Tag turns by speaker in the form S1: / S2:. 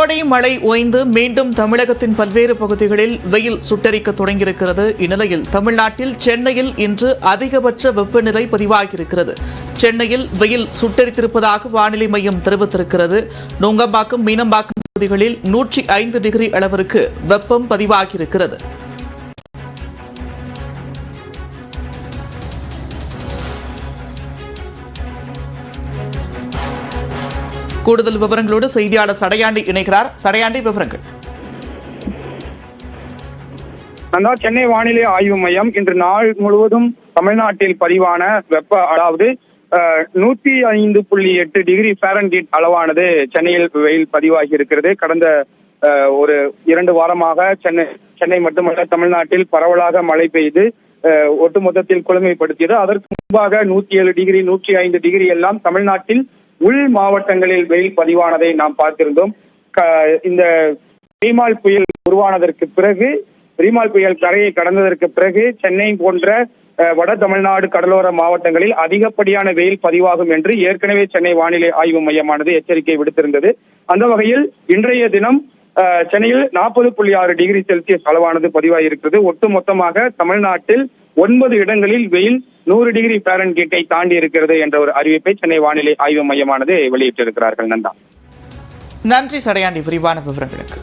S1: கோடை மழை ஓய்ந்து மீண்டும் தமிழகத்தின் பல்வேறு பகுதிகளில் வெயில் சுட்டெரிக்க தொடங்கியிருக்கிறது. இந்நிலையில் தமிழ்நாட்டில் சென்னையில் இன்று அதிகபட்ச வெப்பநிலை பதிவாகியிருக்கிறது. சென்னையில் வெயில் சுட்டெரித்திருப்பதாக வானிலை மையம் தெரிவித்திருக்கிறது. நுங்கம்பாக்கம், மீனம்பாக்கம் பகுதிகளில் 105 டிகிரி அளவிற்கு வெப்பம் பதிவாகியிருக்கிறது. கூடுதல் விவரங்களோடு செய்தியாளர் சடையாண்டி இணைகிறார். சடையாண்டி, விவரங்கள்.
S2: சென்னை வானிலை ஆய்வு மையம் இன்று நாள் முழுவதும் தமிழ்நாட்டில் பதிவான அதாவது 105.8 டிகிரி ஃபாரன்ஹீட் அளவானது சென்னையில் வெயில் பதிவாகி இருக்கிறது. கடந்த ஒரு 2 வாரமாக சென்னை மட்டுமல்ல தமிழ்நாட்டில் பரவலாக மழை பெய்து ஒட்டுமொத்தத்தில் குளுமைப்படுத்தியது. அதற்கு முன்பாக 107 டிகிரி 105 டிகிரி எல்லாம் தமிழ்நாட்டில் உள் மாவட்டங்களில் வெயில் பதிவானதை நாம் பார்த்திருந்தோம். இந்த ரீமால் புயல் உருவானதற்கு பிறகு, ரீமால் புயல் கரையை கடந்ததற்கு பிறகு சென்னை போன்ற வட தமிழ்நாடு கடலோர மாவட்டங்களில் அதிகப்படியான வெயில் பதிவாகும் என்று ஏற்கனவே சென்னை வானிலை ஆய்வு மையமானது எச்சரிக்கை விடுத்திருந்தது. அந்த வகையில் இன்றைய தினம் சென்னையில் 40.6 டிகிரி செல்சியஸ் அளவானது பதிவாகியிருக்கிறது. ஒட்டுமொத்தமாக தமிழ்நாட்டில் 9 இடங்களில் வெயில் 100 டிகிரி ஃபாரன்ஹீட்டை தாண்டி இருக்கிறது என்ற ஒரு அறிவிப்பை சென்னை வானிலை ஆய்வு மையமானது வெளியிட்டிருக்கிறார்கள்.
S1: நன்றி சடையாண்டி, விரிவான விவரங்களுக்கு.